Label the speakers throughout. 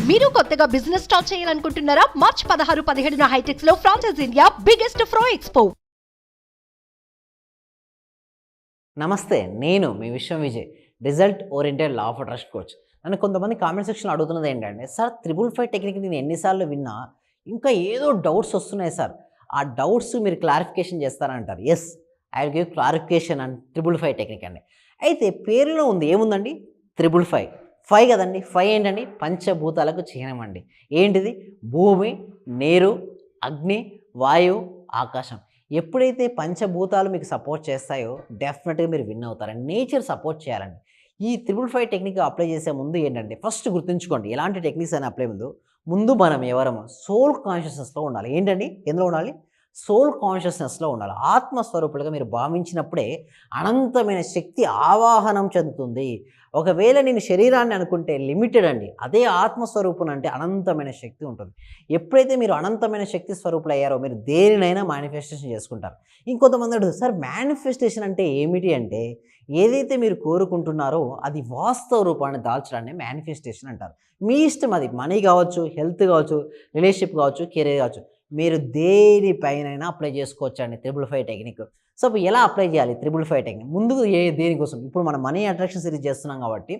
Speaker 1: మీరు కొత్తగా business start చేయాలనుకుంటున్నారా? మార్చ్ 16, 17 హైటెక్స్ లో ఫ్రాన్సెస్ ఇండియా బిగ్గెస్ట్ ఫ్రో ఎక్స్పో.
Speaker 2: నమస్తే, నేను మీ విశ్వం Vijay, result oriented law of trust coach. నన్ను కొంతమంది కామెంట్ సెక్షన్లో అడుగుతున్నది ఏంటంటే, సార్ 555 టెక్నిక్ నేను ఎన్నిసార్లు విన్నా, ఇంకా ఏదో డౌట్స్ వస్తున్నాయి సార్, ఆ డౌట్స్ మీరు క్లారిఫికేషన్ చేస్తారంటారు. Yes, I will give clarification and 555 technique అండి. అయితే పేరులో ఉంది, ఏముందండి? 555 5 కదండి. 5 ఏంటండి? పంచభూతాలకు చిహ్నం అండి. ఏంటిది? భూమి, నీరు, అగ్ని, వాయువు, ఆకాశం. ఎప్పుడైతే పంచభూతాలు మీకు సపోర్ట్ చేస్తాయో డెఫినెట్గా మీరు విన్ అవుతారండి. నేచర్ సపోర్ట్ చేయాలండి. ఈ 555 టెక్నిక్ అప్లై చేసే ముందు ఏంటంటే, ఫస్ట్ గుర్తుంచుకోండి, ఎలాంటి టెక్నిక్స్ అని అప్లై ముందు మనం ఎవరము సోల్ కాన్షియస్నెస్లో ఉండాలి. ఏంటండి? ఎందులో ఉండాలి? సోల్ కాన్షియస్నెస్లో ఉండాలి. ఆత్మస్వరూపులుగా మీరు భావించినప్పుడే అనంతమైన శక్తి ఆవాహనం చెందుతుంది. ఒకవేళ నేను శరీరాన్ని అనుకుంటే లిమిటెడ్ అండి, అదే ఆత్మస్వరూపుని అంటే అనంతమైన శక్తి ఉంటుంది. ఎప్పుడైతే మీరు అనంతమైన శక్తి స్వరూపులు అయ్యారో మీరు దేనినైనా మేనిఫెస్టేషన్ చేసుకుంటారు. ఇంకొంతమంది అడుగుతారు, సార్ మేనిఫెస్టేషన్ అంటే ఏమిటి అంటే, ఏదైతే మీరు కోరుకుంటున్నారో అది వాస్తవ రూపాన్ని దాల్చడాన్ని మేనిఫెస్టేషన్ అంటారు. మీ ఇష్టం, అది మనీ కావచ్చు, హెల్త్ కావచ్చు, రిలేషన్షిప్ కావచ్చు, కెరీర్ కావచ్చు, మీరు దేనిపైనైనా అప్లై చేసుకోవచ్చు అండి 555 టెక్నిక్. సో ఇప్పుడు ఎలా అప్లై చేయాలి 555 టెక్నిక్? ముందుకు దేనికోసం? ఇప్పుడు మనం మనీ అట్రాక్షన్ సిరీస్ చేస్తున్నాం కాబట్టి,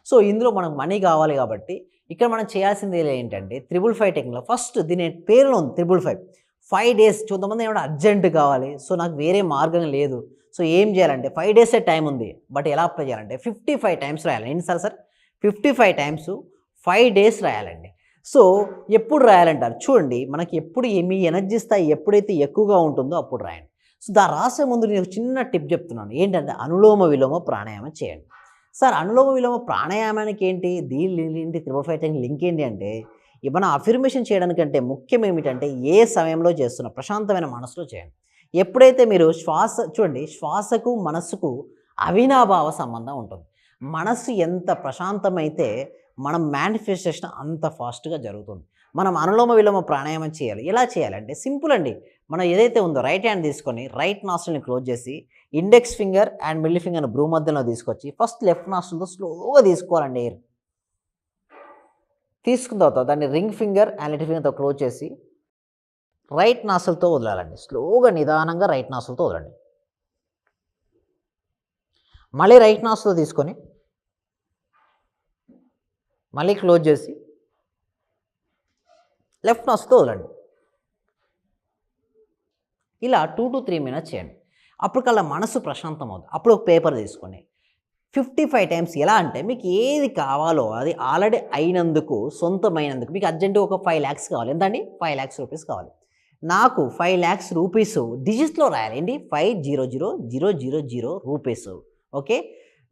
Speaker 2: సో ఇందులో మనకు మనీ కావాలి కాబట్టి ఇక్కడ మనం చేయాల్సింది ఏంటంటే 555 టెక్నిక్లో ఫస్ట్ దీని పేరులో ఉంది 555 5 days. కొంతమంది ఏమైనా అర్జెంట్ కావాలి, సో నాకు వేరే మార్గం లేదు, సో ఏం చేయాలంటే 5 days టైం ఉంది, బట్ ఎలా అప్లై చేయాలంటే 55 టైమ్స్ రాయాలి. ఎన్నిసార్లు సార్? 55 times 5 days రాయాలండి. సో ఎప్పుడు రాయాలంటారు? చూడండి, మనకి ఎప్పుడు మీ ఎనర్జీ స్థాయి ఎప్పుడైతే ఎక్కువగా ఉంటుందో అప్పుడు రాయండి. సో రాసే ముందు నేను చిన్న టిప్ చెప్తున్నాను, ఏంటంటే అనులోమ విలోమ ప్రాణాయామం చేయండి. సార్ అనులోమ విలోమ ప్రాణాయామానికి ఏంటి, దీని 555 టెక్నిక్ లింక్ ఏంటి అంటే, మన అఫర్మేషన్ చేయడానికంటే ముఖ్యం ఏమిటంటే ఏ సమయంలో చేస్తున్నా ప్రశాంతమైన మనసులో చేయండి. ఎప్పుడైతే మీరు చూడండి, శ్వాసకు మనస్సుకు అవినాభావ సంబంధం ఉంటుంది. మనస్సు ఎంత ప్రశాంతమైతే మనం మేనిఫెస్టేషన్ అంత ఫాస్ట్గా జరుగుతుంది. మనం అనులోమ విలోమ ప్రాణాయామం చేయాలి. ఎలా చేయాలంటే సింపుల్ అండి. మనం ఏదైతే ఉందో రైట్ హ్యాండ్ తీసుకొని రైట్ నాస్ట్రిల్ని క్లోజ్ చేసి ఇండెక్స్ ఫింగర్ అండ్ మిడిల్ ఫింగర్ని బ్రూ మధ్యలో తీసుకొచ్చి ఫస్ట్ లెఫ్ట్ నాస్ట్రిల్తో స్లోగా తీసుకోవాలండి ఎయిర్. తీసుకున్న తర్వాత దాన్ని రింగ్ ఫింగర్ అండ్ లిటిల్ ఫింగర్తో క్లోజ్ చేసి రైట్ నాస్ట్రిల్తో వదలాలండి. స్లోగా నిదానంగా రైట్ నాస్ట్రిల్తో వదలండి. మళ్ళీ రైట్ నాస్ట్రిల్తో తీసుకొని మళ్ళీ క్లోజ్ చేసి లెఫ్ట్ నాస్ట్రిల్తో వదలండి. ఇలా 2 to 3 minutes చేయండి. అప్పటికల్లా మనసు ప్రశాంతం అవుతుంది. అప్పుడు ఒక పేపర్ తీసుకోండి. 55 టైమ్స్. ఎలా అంటే మీకు ఏది కావాలో అది ఆల్రెడీ అయినందుకు, సొంతమైనందుకు. మీకు అర్జెంటుగా ఒక 5 lakhs కావాలి. ఎంతండి? 5 lakhs రూపీస్ కావాలి. నాకు 5 lakhs రూపీస్ డిజిట్స్లో రాయాలి. ఏంటి? 500,000 రూపీస్. ఓకే,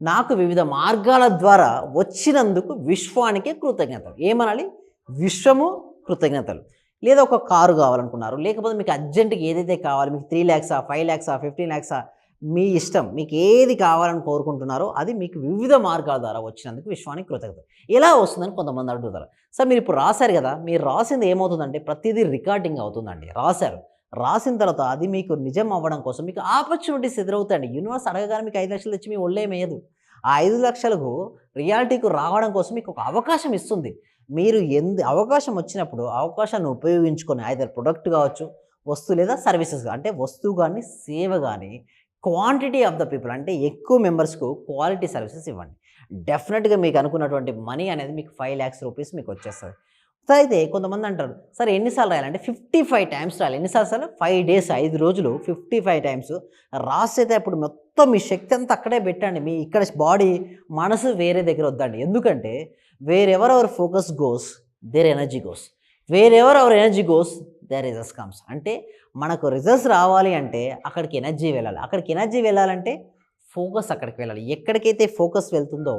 Speaker 2: నాకు వివిధ మార్గాల ద్వారా వచ్చినందుకు విశ్వానికి కృతజ్ఞతలు. ఏమనాలి? విశ్వము కృతజ్ఞతలు. లేదా ఒక కారు కావాలనుకున్నారు, లేకపోతే మీకు అర్జెంటుగా ఏదైతే కావాలి, మీకు 3 lakhs, 5 lakhs, 15 lakhs, మీ ఇష్టం, మీకు ఏది కావాలని కోరుకుంటున్నారో అది మీకు వివిధ మార్గాల ద్వారా వచ్చినందుకు విశ్వానికి కృతజ్ఞతలు. ఎలా వస్తుందని కొంతమంది అడుగుతారు. సార్ మీరు ఇప్పుడు రాశారు కదా, మీరు రాసింది ఏమవుతుందంటే ప్రతిదీ రికార్డింగ్ అవుతుందండి. రాసిన తర్వాత అది మీకు నిజం అవ్వడం కోసం మీకు ఆపర్చునిటీస్ ఎదురవుతాయండి. యూనివర్స్ అడగగానే మీకు 5 లక్షలు తెచ్చి మీ ఒళ్ళేమేయదు. ఆ 5 లక్షలకు రియాలిటీకి రావడం కోసం మీకు ఒక అవకాశం ఇస్తుంది. మీరు అవకాశం వచ్చినప్పుడు అవకాశాన్ని ఉపయోగించుకొని ఐదర్ ప్రొడక్ట్ కావచ్చు, వస్తువు లేదా సర్వీసెస్, అంటే వస్తువు కానీ సేవ కానీ క్వాంటిటీ ఆఫ్ ద పీపుల్, అంటే ఎక్కువ మెంబర్స్కు క్వాలిటీ సర్వీసెస్ ఇవ్వండి. డెఫినెట్గా మీకు అనుకున్నటువంటి మనీ అనేది మీకు 5 lakhs రూపీస్ మీకు వచ్చేస్తుంది. సో అయితే కొంతమంది అంటారు, సార్ ఎన్నిసార్లు రాయాలంటే 55 టైమ్స్ రాయాలి. ఎన్నిసార్లు సార్? 5 days, 5 రోజులు 55 టైమ్స్ రాసేతే అప్పుడు మొత్తం మీ శక్తి అంతా అక్కడే పెట్టండి. మీ ఇక్కడ బాడీ, మనసు వేరే దగ్గర వద్దండి. ఎందుకంటే wherever our focus goes there energy goes, wherever our energy goes there results comes. అంటే మనకు రిజల్ట్స్ రావాలి అంటే అక్కడికి ఎనర్జీ వెళ్ళాలి. అక్కడికి ఎనర్జీ వెళ్ళాలంటే ఫోకస్ అక్కడికి వెళ్ళాలి. ఎక్కడికైతే ఫోకస్ వెళ్తుందో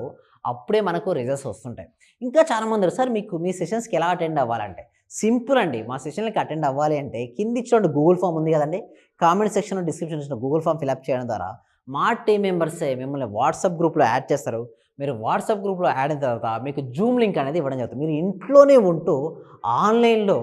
Speaker 2: అప్పుడే మనకు రిజల్ట్స్ వస్తుంటాయి. ఇంకా చాలామంది సార్ మీకు మీ సెషన్స్కి ఎలా అటెండ్ అవ్వాలంటే సింపుల్ అండి. మా సెషన్లకి అటెండ్ అవ్వాలి అంటే కింద ఇచ్చిన గూగుల్ ఫామ్ ఉంది కదండి, కామెంట్ సెక్షన్లో డిస్క్రిప్షన్ ఇచ్చిన గూగుల్ ఫామ్ ఫిల్అప్ చేయడం ద్వారా మా టీం మెంబర్సే మిమ్మల్ని వాట్సాప్ గ్రూప్లో యాడ్ చేస్తారు. మీరు వాట్సాప్ గ్రూప్లో యాడ్ అయిన తర్వాత మీకు జూమ్ లింక్ అనేది ఇవ్వడం జరుగుతుంది. మీరు ఇంట్లోనే ఉంటూ ఆన్లైన్లో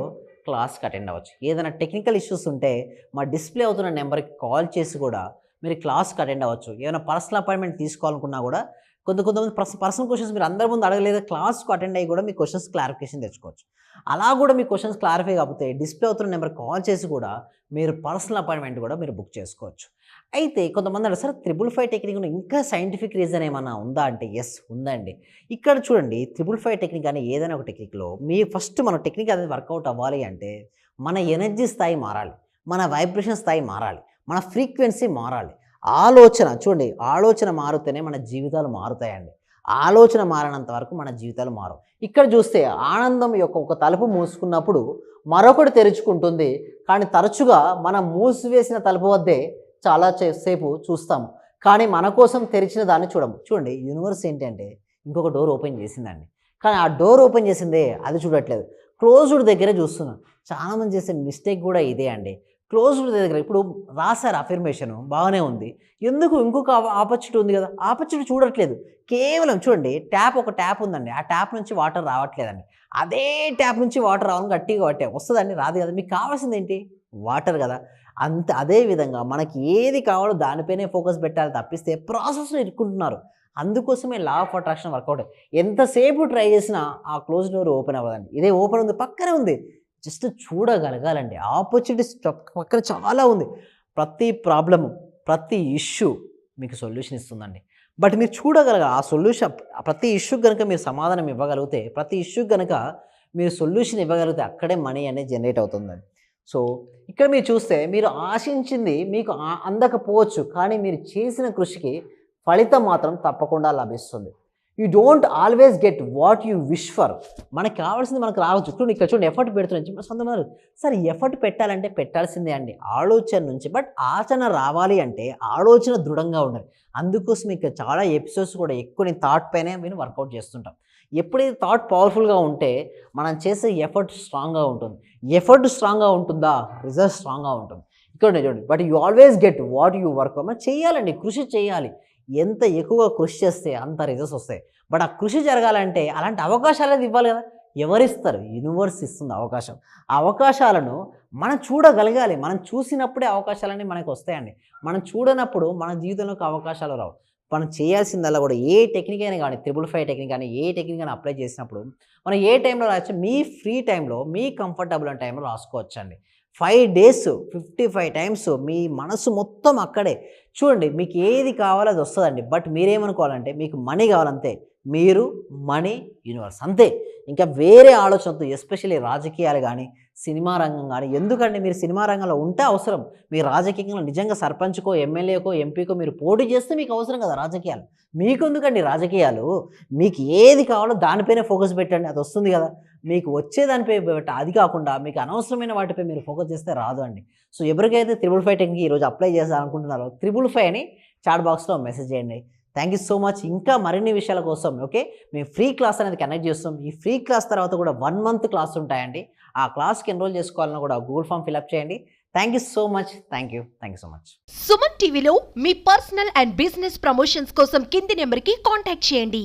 Speaker 2: క్లాస్కి అటెండ్ అవ్వచ్చు. ఏదైనా టెక్నికల్ ఇష్యూస్ ఉంటే మా డిస్ప్లే అవుతున్న నెంబర్కి కాల్ చేసి కూడా మీరు క్లాస్కి అటెండ్ అవ్వచ్చు. ఏమైనా పర్సనల్ అపాయింట్మెంట్ తీసుకోవాలనుకున్నా కూడా కొంతమంది పర్సనల్ క్వశ్చన్స్ మీరు అందరి ముందు అడగలేదు, క్లాస్కు అటెండ్ అయ్యి కూడా మీ క్వశ్చన్స్ క్లారిఫికేషన్ తెచ్చుకోవచ్చు. అలా కూడా మీ క్వశ్చన్స్ క్లారిఫై కాకపోతే డిస్ప్లే అవుతున్న నెంబర్ కాల్ చేసి కూడా మీరు పర్సనల్ అపాయింట్మెంట్ కూడా మీరు బుక్ చేసుకోవచ్చు. అయితే కొంతమంది అంటారు, సార్ 555 టెక్నిక్‌లో ఇంకా సైంటిఫిక్ రీజన్ ఏమన్నా ఉందా అంటే యెస్ ఉందండి. ఇక్కడ చూడండి 555 టెక్నిక్ అని ఏదైనా ఒక టెక్నిక్‌లో ఫస్ట్ మన టెక్నిక్ అనేది వర్కౌట్ అవ్వాలి అంటే మన ఎనర్జీ స్థాయి మారాలి, మన వైబ్రేషన్ స్థాయి మారాలి, మన ఫ్రీక్వెన్సీ మారాలి. చూడండి ఆలోచన మారితేనే మన జీవితాలు మారుతాయండి. ఆలోచన మారినంత వరకు మన జీవితాలు మారవు. ఇక్కడ చూస్తే ఆనందం యొక్క ఒక తలుపు మూసుకున్నప్పుడు మరొకటి తెరుచుకుంటుంది. కానీ తరచుగా మనం మూసివేసిన తలుపు వద్దే చాలా సేపు చూస్తాము, కానీ మన కోసం తెరిచిన దాన్ని చూడము. చూడండి యూనివర్స్ ఏంటంటే ఇంకొక డోర్ ఓపెన్ చేసిందండి, కానీ ఆ డోర్ ఓపెన్ చేసిందే అది చూడట్లేదు, క్లోజ్డ్ దగ్గరే చూస్తున్నాం. చాలామంది చేసే మిస్టేక్ కూడా ఇదే అండి. క్లోజ్డ్ దగ్గర ఇప్పుడు రాశారు అఫర్మేషన్ బాగానే ఉంది, ఎందుకు ఇంకొక ఆపర్చునిటీ ఉంది కదా, ఆపర్చునిటీ చూడట్లేదు. కేవలం చూడండి ఒక ట్యాప్ ఉందండి, ఆ ట్యాప్ నుంచి వాటర్ రావట్లేదండి. అదే ట్యాప్ నుంచి వాటర్ రావాలని గట్టిగా వస్తుందండి, రాదు కదా. మీకు కావాల్సింది ఏంటి? వాటర్ కదా. అదే విధంగా మనకి ఏది కావాలో దానిపైనే ఫోకస్ పెట్టాలి తప్పిస్తే ప్రాసెస్లో ఇరుక్కుంటున్నారు. అందుకోసమే లా ఆఫ్ అట్రాక్షన్ వర్కౌట్. ఎంతసేపు ట్రై చేసినా ఆ క్లోజ్ డోర్ ఓపెన్ అవ్వదండి. ఇదే ఓపెన్ ఉంది, పక్కనే ఉంది, జస్ట్ చూడగలగాలండి. ఆపర్చునిటీస్ పక్కన చాలా ఉంది. ప్రతి ప్రాబ్లము, ప్రతి ఇష్యూ మీకు సొల్యూషన్ ఇస్తుందండి. బట్ మీరు చూడగలగాలి ఆ సొల్యూషన్. ప్రతి ఇష్యూకి కనుక మీరు సమాధానం ఇవ్వగలిగితే, ప్రతి ఇష్యూకి కనుక మీరు సొల్యూషన్ ఇవ్వగలిగితే అక్కడే మనీ అనేది జనరేట్ అవుతుందండి. సో ఇక్కడ మీరు చూస్తే మీరు ఆశించింది మీకు అందకపోవచ్చు, కానీ మీరు చేసిన కృషికి ఫలితం మాత్రం తప్పకుండా లభిస్తుంది. You don't always get what you wish for. మనకు కావాల్సింది మనకు రావచ్చు. చూడండి ఇక్కడ చూడండి ఎఫర్ట్ పెడుతున్నాను కొంతమంది, సరే ఎఫర్ట్ పెట్టాలంటే పెట్టాల్సిందే అండి ఆలోచన నుంచి. బట్ ఆచరణ రావాలి అంటే ఆలోచన దృఢంగా ఉండాలి. అందుకోసం ఇక్కడ చాలా ఎపిసోడ్స్ కూడా ఎక్కువ నేను థాట్ పైనే మేము వర్కౌట్ చేస్తుంటాం. ఎప్పుడైతే థాట్ పవర్ఫుల్గా ఉంటే మనం చేసే ఎఫర్ట్ స్ట్రాంగ్గా ఉంటుంది. ఎఫర్ట్ స్ట్రాంగ్గా ఉంటుందా, రిజల్ట్ స్ట్రాంగ్గా ఉంటుంది. ఇక్కడ చూడండి, but you always get what you work. మనం చేయాలండి, కృషి చేయాలి. ఎంత ఎక్కువగా కృషి చేస్తే అంత రిజల్ట్స్ వస్తాయి. బట్ ఆ కృషి జరగాలంటే అలాంటి అవకాశాలు అనేది ఇవ్వాలి కదా. ఎవరిస్తారు? యూనివర్స్ ఇస్తుంది అవకాశం. ఆ అవకాశాలను మనం చూడగలగాలి. మనం చూసినప్పుడే అవకాశాలన్నీ మనకు వస్తాయండి. మనం చూడనప్పుడు మన జీవితంలోకి అవకాశాలు రావు. మనం చేయాల్సిందల్లా కూడా ఏ టెక్నిక్ అయినా కానీ 555 టెక్నిక్ కానీ ఏ టెక్నిక్ అయినా అప్లై చేసినప్పుడు మనం ఏ టైంలో రాయొచ్చు, మీ ఫ్రీ టైంలో మీ కంఫర్టబుల్ అయిన టైంలో రాసుకోవచ్చండి. 5 days 55 times మీ మనసు మొత్తం అక్కడే. చూడండి మీకు ఏది కావాలో అది వస్తుందండి. బట్ మీరేమనుకోవాలంటే మీకు మనీ కావాలంతే. మీరు, మనీ, యూనివర్స్ అంతే. ఇంకా వేరే ఆలోచనతో, ఎస్పెషల్లీ రాజకీయాలు కానీ సినిమా రంగం కానీ. ఎందుకంటే మీరు సినిమా రంగంలో ఉంటే అవసరం. మీరు రాజకీయంలో నిజంగా సర్పంచ్కో, ఎమ్మెల్యేకో, ఎంపీకో మీరు పోటీ చేస్తే మీకు అవసరం కదా రాజకీయాలు. మీకు ఎందుకండి రాజకీయాలు? మీకు ఏది కావాలో దానిపైనే ఫోకస్ పెట్టండి, అది వస్తుంది కదా. మీకు వచ్చే దానిపై అది కాకుండా మీకు అనవసరమైన వాటిపై మీరు ఫోకస్ చేస్తే రాదు అండి. సో ఎవరికైతే 555 టెక్నిక్ ఈరోజు అప్లై చేయాలనుకుంటున్నారో 555 అని చాట్ బాక్స్లో మెసేజ్ చేయండి. Thank you so much. ఇంకా మరిన్ని విషయాల కోసం ఓకే మేము ఫ్రీ క్లాస్ అనేది కనెక్ట్ చేస్తాం. ఈ ఫ్రీ క్లాస్ తర్వాత కూడా 1 month క్లాస్ ఉంటాయండి. ఆ క్లాస్కి ఎన్రోల్ చేసుకోవాలన్నా కూడా గూగుల్ ఫామ్ ఫిల్అప్ చేయండి. Thank you so much. Thank you so much.
Speaker 1: Suman టీవీలో మీ పర్సనల్ అండ్ బిజినెస్ ప్రమోషన్స్ కోసం కింది నెంబర్కి కాంటాక్ట్ చేయండి.